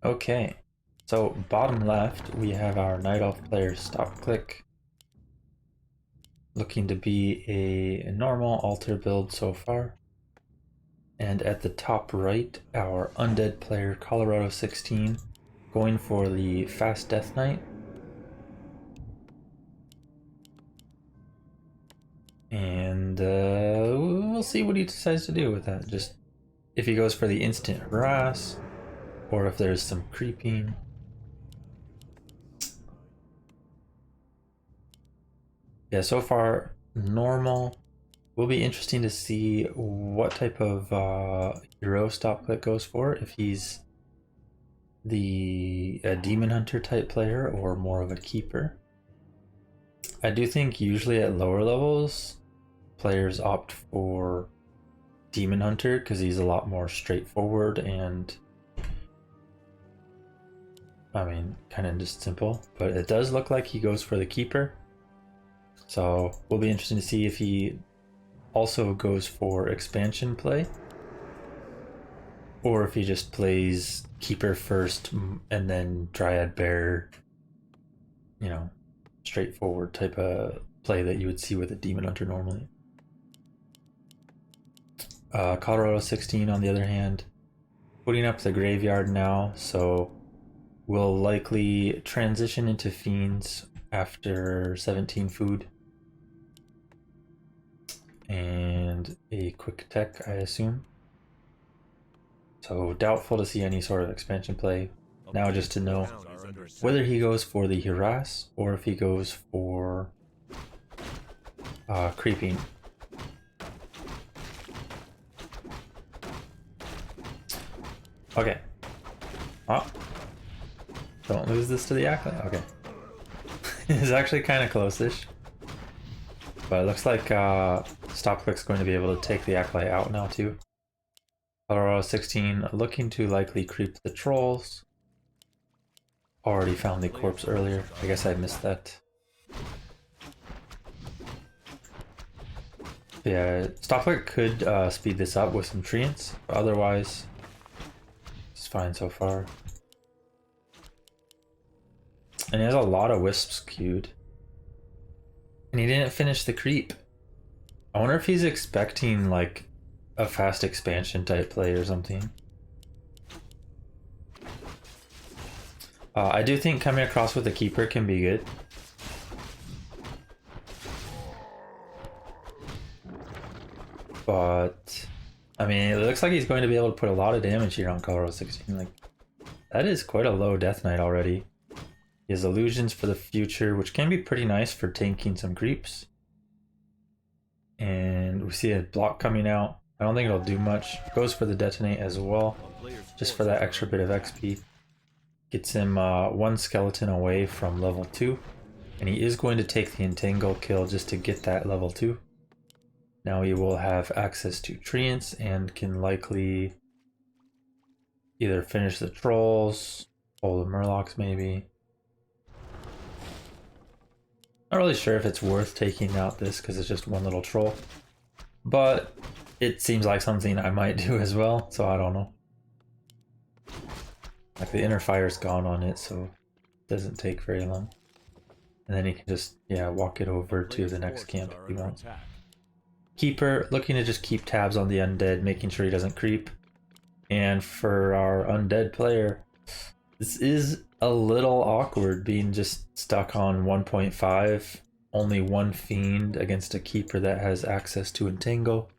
Okay, so bottom left we have our Night Elf player StoPClick, looking to be a normal altar build so far. And at the top right, our Undead player Colorado16, going for the Fast Death Knight. And we'll see what he decides to do with that. Just if he goes for the instant harass, or if there's some creeping. Yeah, so far normal. Will be interesting to see what type of hero StoPClick goes for. If he's the demon hunter type player or more of a keeper. I do think usually at lower levels, players opt for demon hunter because he's a lot more straightforward and I mean kind of just simple, but it does look like he goes for the keeper, so will be interesting to see if he also goes for expansion play or if he just plays keeper first and then dryad bear, you know, straightforward type of play that you would see with a demon hunter normally. Colorado16 on the other hand, putting up the graveyard now, so we'll likely transition into fiends after 17 food and a quick tech, I assume. So doubtful to see any sort of expansion play. Now just to know whether he goes for the harass or if he goes for creeping. Okay. Oh. Don't lose this to the acolyte. Okay. It's actually kind of close-ish. But it looks like StoPClick's going to be able to take the acolyte out now too. Colorado16 looking to likely creep the trolls. Already found the corpse earlier. I guess I missed that. Yeah, StoPClick could speed this up with some treants, but otherwise it's fine so far. And he has a lot of wisps queued. And he didn't finish the creep. I wonder if he's expecting like a fast expansion type play or something. I do think coming across with a keeper can be good. But I mean, it looks like he's going to be able to put a lot of damage here on Colorado16. Like, that is quite a low Death Knight already. He has illusions for the future, which can be pretty nice for tanking some creeps. And we see a block coming out. I don't think it'll do much. Goes for the detonate as well, just for that extra bit of XP. Gets him one skeleton away from level 2. And he is going to take the entangle kill just to get that level 2. Now he will have access to treants and can likely either finish the trolls, pull the murlocs maybe. Not really sure if it's worth taking out this because it's just one little troll, but it seems like something I might do as well, so I don't know. Like the inner fire's gone on it, so it doesn't take very long. And then he can just, yeah, walk it over to the next camp if he wants. Keeper, looking to just keep tabs on the undead, making sure he doesn't creep. And for our undead player, this is a little awkward being just stuck on 1.5, only one fiend against a keeper that has access to entangle.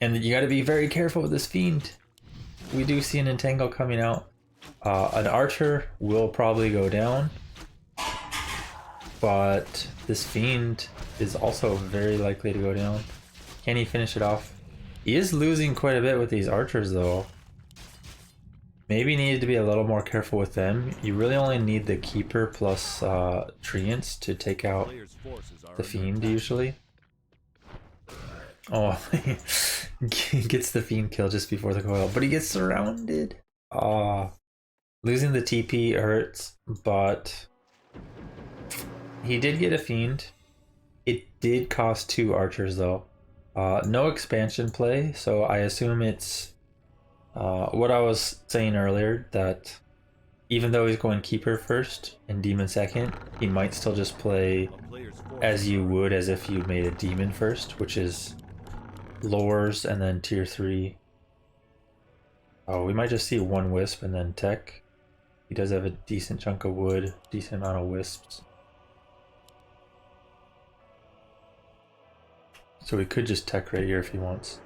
And you gotta be very careful with this fiend. We do see an entangle coming out. An archer will probably go down, but this fiend is also very likely to go down. Can he finish it off? He is losing quite a bit with these archers though. Maybe needed to be a little more careful with them. You really only need the keeper plus treants to take out the fiend usually. Oh, he gets the fiend kill just before the coil, but he gets surrounded. Losing the TP hurts, but he did get a fiend. It did cost 2 archers though. No expansion play, so I assume it's What I was saying earlier, that even though he's going Keeper first and Demon second, he might still just play as you would as if you made a Demon first, which is lowers and then tier 3. Oh, we might just see one Wisp and then Tech. He does have a decent chunk of wood, decent amount of Wisps. So we could just Tech right here if he wants.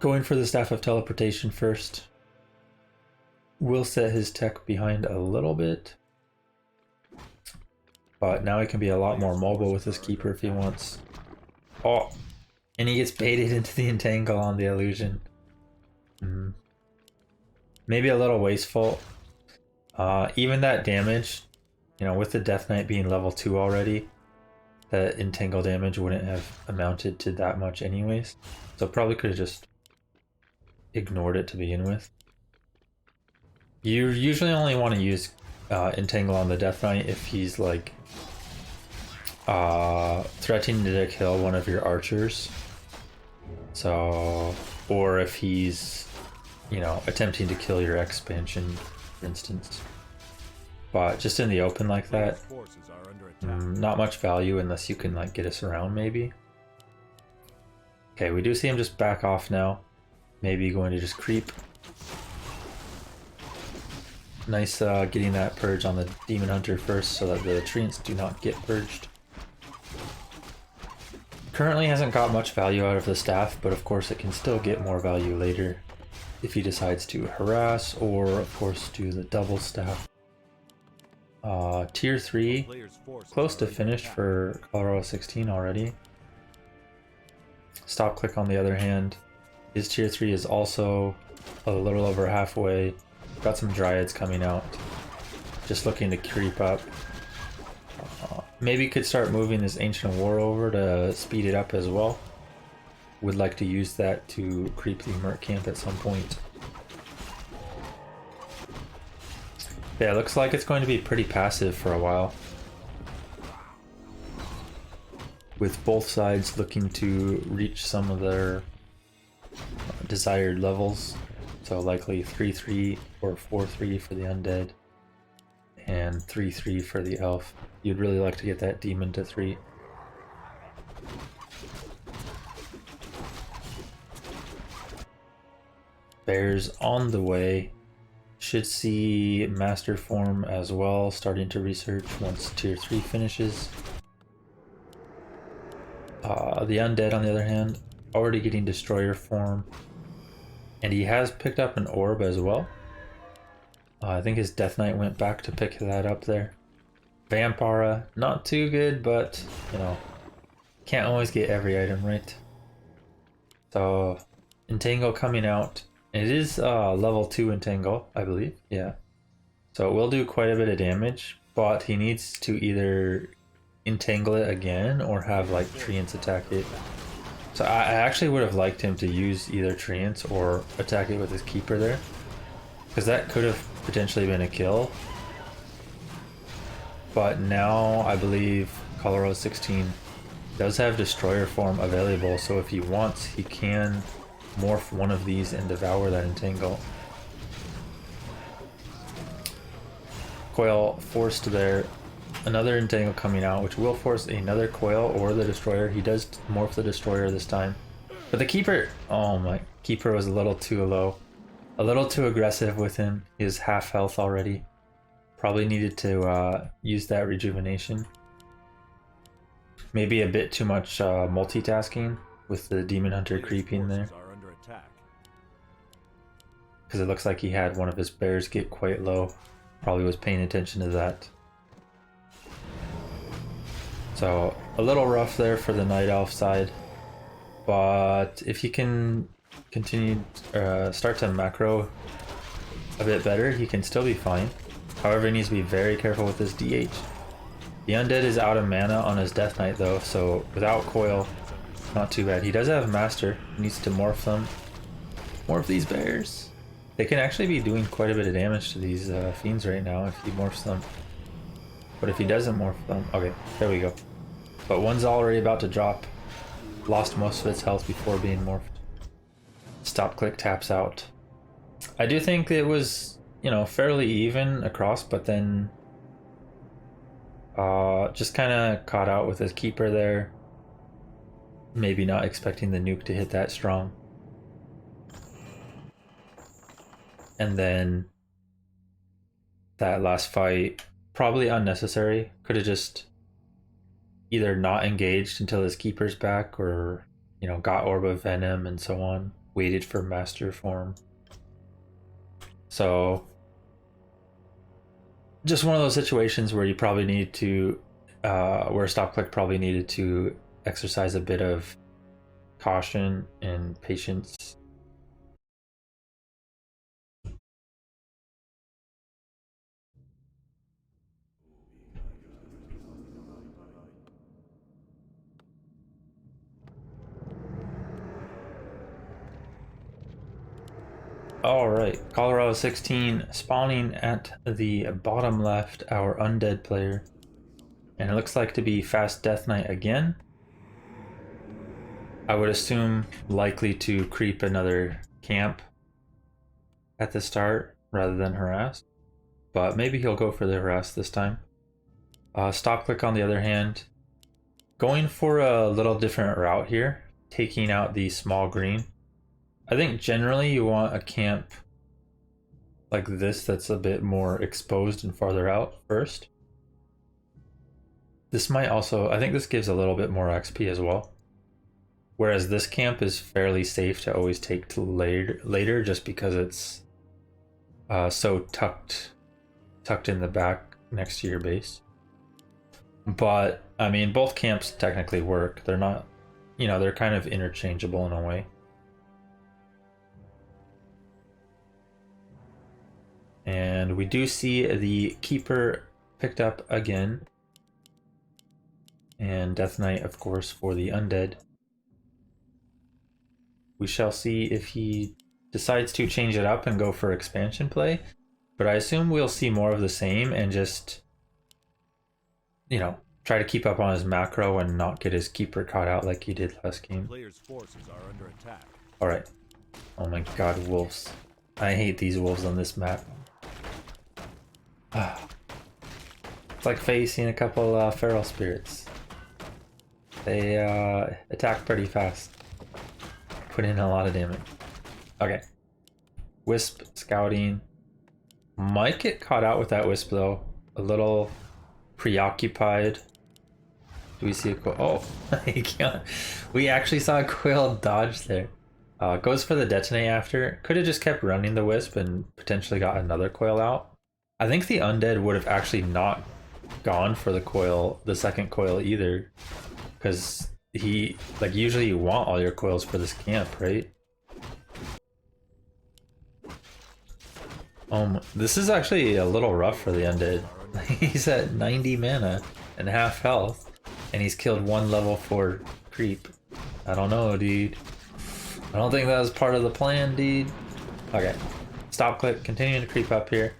Going for the Staff of Teleportation first. Will set his Tech behind a little bit. But now he can be a lot more mobile with his Keeper if he wants. Oh! And he gets baited into the Entangle on the Illusion. Maybe a little wasteful. Even that damage, you know, with the Death Knight being level 2 already, the Entangle damage wouldn't have amounted to that much anyways. So probably could have just ignored it to begin with. You usually only want to use Entangle on the Death Knight if he's like threatening to kill one of your archers. So, or if he's, you know, attempting to kill your expansion, for instance. But just in the open like that, not much value unless you can like get us around maybe. Okay, we do see him just back off now. Maybe going to just creep. Nice getting that purge on the Demon Hunter first so that the treants do not get purged. Currently hasn't got much value out of the staff, but of course it can still get more value later if he decides to harass or of course do the double staff. Tier 3, close to finished for Colorado16 already. StoPClick on the other hand, his tier 3 is also a little over halfway. Got some Dryads coming out, just looking to creep up. Maybe could start moving this Ancient War over to speed it up as well. Would like to use that to creep the Merc camp at some point. Yeah, it looks like it's going to be pretty passive for a while, with both sides looking to reach some of their desired levels. So likely 3-3 or 4-3 for the Undead, and 3-3 for the Elf. You'd really like to get that Demon to 3. Bears on the way. Should see Master Form as well, starting to research once tier 3 finishes. The Undead on the other hand, already getting Destroyer Form. And he has picked up an orb as well. I think his Death Knight went back to pick that up there. Vampira, not too good, but, you know, can't always get every item right. So, Entangle coming out. It is level 2 Entangle, I believe, yeah. So it will do quite a bit of damage, but he needs to either Entangle it again or have, like, Treants attack it. So I actually would have liked him to use either Treants or attack it with his Keeper there, because that could have potentially been a kill. But now I believe Colorado16 does have Destroyer Form available, so if he wants, he can morph one of these and devour that Entangle. Coil forced there. Another Entangle coming out, which will force another Coil or the Destroyer. He does morph the Destroyer this time. But the Keeper, oh my, Keeper was a little too low. A little too aggressive with him. He is half health already. Probably needed to use that rejuvenation. Maybe a bit too much multitasking with the Demon Hunter creeping there. Because it looks like he had one of his bears get quite low. Probably was paying attention to that. So a little rough there for the Night Elf side. But if he can continue, start to macro a bit better, he can still be fine. However, he needs to be very careful with his DH. The Undead is out of mana on his Death Knight though, so without Coil, not too bad. He does have Master, he needs to morph them. Morph these bears. They can actually be doing quite a bit of damage to these fiends right now if he morphs them. But if he doesn't morph them, okay, there we go. But one's already about to drop. Lost most of its health before being morphed. StoPClick taps out. I do think it was, you know, fairly even across, but then just kind of caught out with his keeper there. Maybe not expecting the nuke to hit that strong. And then that last fight, probably unnecessary. Could have just either not engaged until his keeper's back, or, you know, got Orb of Venom and so on. Waited for Master Form. So just one of those situations where you probably need to, where StoPClick probably needed to exercise a bit of caution and patience. Alright, Colorado16 spawning at the bottom left, our Undead player. And it looks like to be Fast Death Knight again. I would assume likely to creep another camp at the start rather than harass. But maybe he'll go for the harass this time. StoPClick on the other hand, going for a little different route here, taking out the small green. I think generally you want a camp like this that's a bit more exposed and farther out first. This might also, I think this gives a little bit more XP as well. Whereas this camp is fairly safe to always take to later just because it's so tucked in the back next to your base. But I mean, both camps technically work. They're not, you know, they're kind of interchangeable in a way. And we do see the keeper picked up again. And Death Knight, of course, for the Undead. We shall see if he decides to change it up and go for expansion play. But I assume we'll see more of the same and just, you know, try to keep up on his macro and not get his keeper caught out like he did last game. Players' forces are under attack. Alright. Oh my god, wolves. I hate these wolves on this map. It's like facing a couple feral spirits. They attack pretty fast. Put in a lot of damage. Okay. Wisp scouting. Might get caught out with that wisp though. A little preoccupied. Do we see a quail? Oh, he can't. We actually saw a quail dodge there. Goes for the detonate after. Could have just kept running the wisp and potentially got another quail out. I think the Undead would have actually not gone for the coil, the second coil either, because he, like, usually you want all your coils for this camp, right? This is actually a little rough for the Undead. He's at 90 mana and half health, and he's killed one level 4 creep. I don't know, dude. I don't think that was part of the plan, dude. Okay, StoPClick, continuing to creep up here.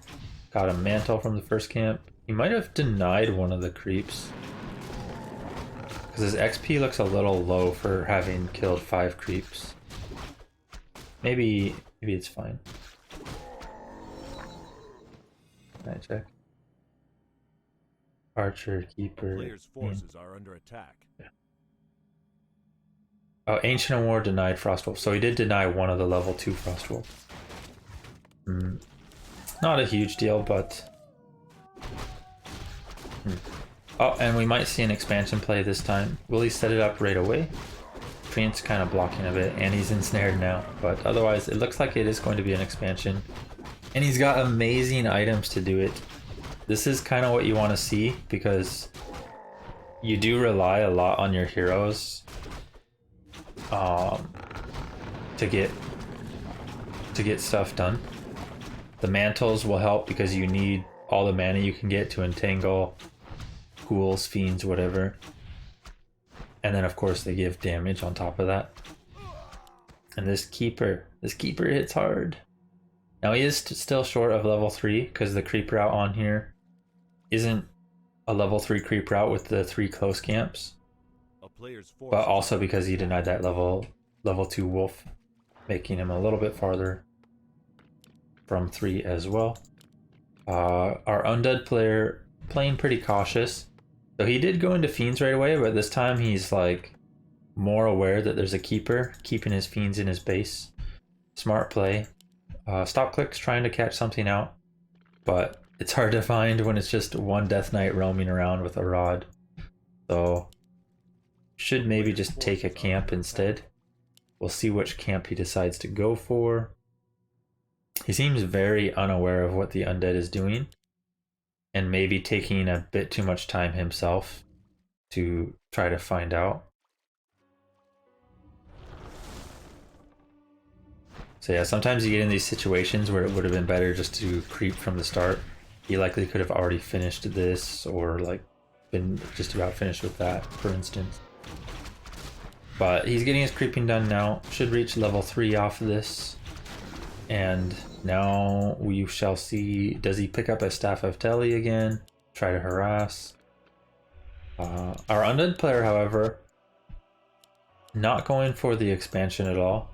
Got a mantle from the first camp. He might have denied one of the creeps, because his XP looks a little low for having killed 5 creeps. Maybe it's fine. Can I check? Archer, keeper. Players' forces are under attack. Yeah. Oh, Ancient of War denied Frostwolf. So he did deny one of the level 2 Frostwolf. Not a huge deal, but... Oh, and we might see an expansion play this time. Will he set it up right away? Treant's kind of blocking a bit, and he's ensnared now. But otherwise, it looks like it is going to be an expansion. And he's got amazing items to do it. This is kind of what you want to see, because you do rely a lot on your heroes to get stuff done. The mantles will help because you need all the mana you can get to entangle ghouls, fiends, whatever. And then of course they give damage on top of that. And this keeper hits hard. Now he is still short of level 3 because the creep route on here isn't a level 3 creep route with the 3 close camps. But also because he denied that level 2 wolf. making him a little bit farther from 3 as well. Our Undead player playing pretty cautious. So he did go into Fiends right away, but this time he's like more aware that there's a Keeper, keeping his Fiends in his base. Smart play. StoPClick's trying to catch something out, but it's hard to find when it's just one Death Knight roaming around with a rod. So should maybe just take a camp instead. We'll see which camp he decides to go for. He seems very unaware of what the Undead is doing, and maybe taking a bit too much time himself to try to find out. So yeah, sometimes you get in these situations where it would have been better just to creep from the start. He likely could have already finished this, or like been just about finished with that, for instance. But he's getting his creeping done now. Should reach level 3 off of this. And now we shall see, does he pick up a Staff of Telly again? Try to harass. Our Undead player, however, not going for the expansion at all,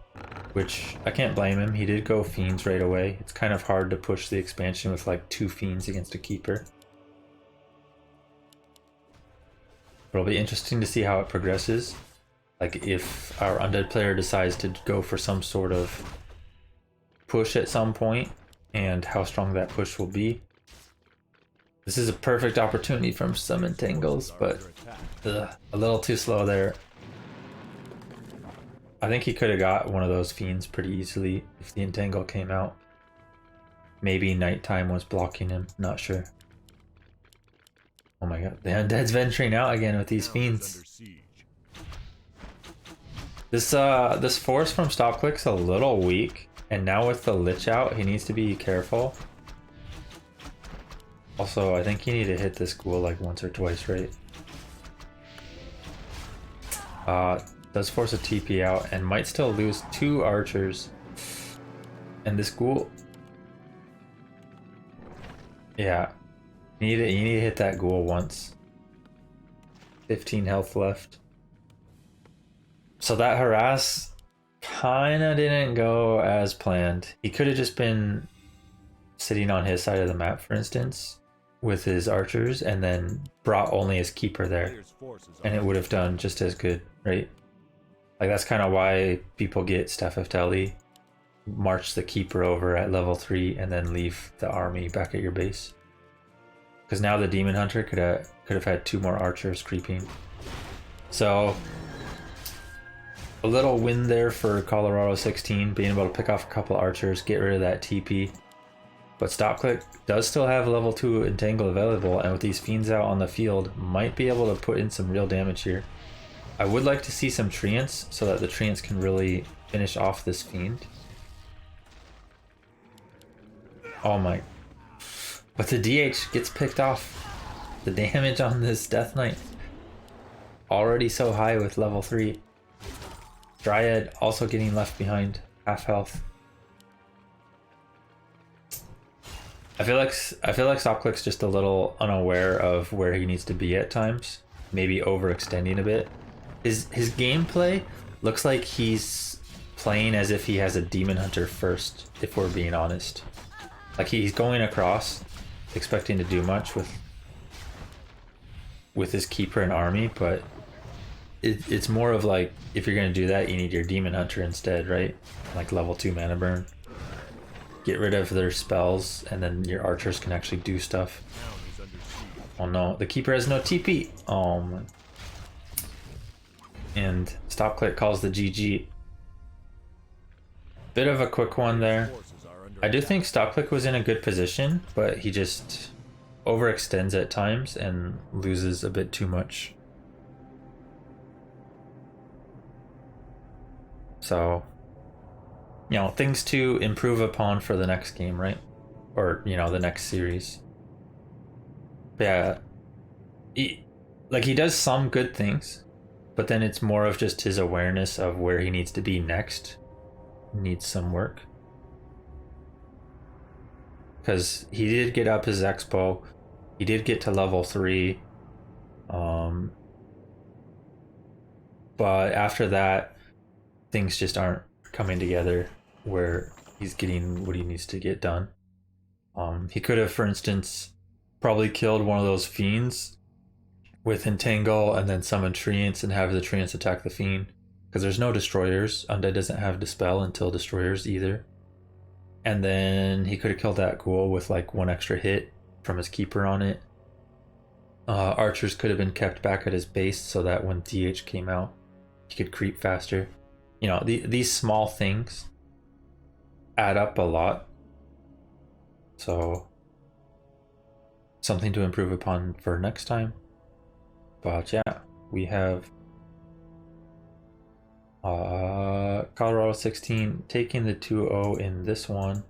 which I can't blame him. He did go Fiends right away. It's kind of hard to push the expansion with like 2 Fiends against a Keeper. It'll be interesting to see how it progresses. Like if our Undead player decides to go for some sort of push at some point, and how strong that push will be. This is a perfect opportunity from some entangles, but a little too slow there. I think he could have got one of those Fiends pretty easily if the entangle came out. Maybe nighttime was blocking him, not sure. Oh my god, the Undead's venturing out again with these Fiends. This force from StoPClick's a little weak. And now with the Lich out, he needs to be careful. Also, I think you need to hit this ghoul like once or twice, right? Does force a TP out and might still lose 2 archers. And this ghoul... Yeah. You need to hit that ghoul once. 15 health left. So that harass kinda didn't go as planned. He could have just been sitting on his side of the map, for instance, with his archers, and then brought only his Keeper there, and it would have done just as good, right? Like that's kind of why people get Staff of Telly, march the Keeper over at level 3, and then leave the army back at your base. Because now the Demon Hunter could have had 2 more archers creeping. So a little win there for Colorado16, being able to pick off a couple archers, get rid of that TP. But StoPClick does still have level 2 Entangle available, and with these Fiends out on the field, might be able to put in some real damage here. I would like to see some Treants, so that the Treants can really finish off this Fiend. Oh my... But the DH gets picked off. The damage on this Death Knight already so high with level 3. Dryad also getting left behind, half health. I feel like StoPClick's just a little unaware of where he needs to be at times, maybe overextending a bit. His gameplay looks like he's playing as if he has a Demon Hunter first, if we're being honest. Like he's going across, expecting to do much with his Keeper and army, but it's more of like, if you're going to do that, you need your Demon Hunter instead, right? Like level 2 mana burn. Get rid of their spells, and then your archers can actually do stuff. Oh no, the Keeper has no TP. Oh man. And StoPClick calls the GG. Bit of a quick one there. I do think StoPClick was in a good position, but he just overextends at times and loses a bit too much. So, you know, things to improve upon for the next game, right? Or, you know, the next series. But yeah, he does some good things, but then it's more of just his awareness of where he needs to be next. Needs some work. Because he did get up his expo. He did get to level 3. But after that, things just aren't coming together where he's getting what he needs to get done. He could have, for instance, probably killed one of those fiends with Entangle and then summon Treants and have the Treants attack the fiend. Because there's no destroyers. Undead doesn't have Dispel until destroyers either. And then he could have killed that ghoul with like one extra hit from his keeper on it. Archers could have been kept back at his base so that when DH came out, he could creep faster. You know, these small things add up a lot. So, something to improve upon for next time. But yeah, we have Colorado16 taking the 2-0 in this one.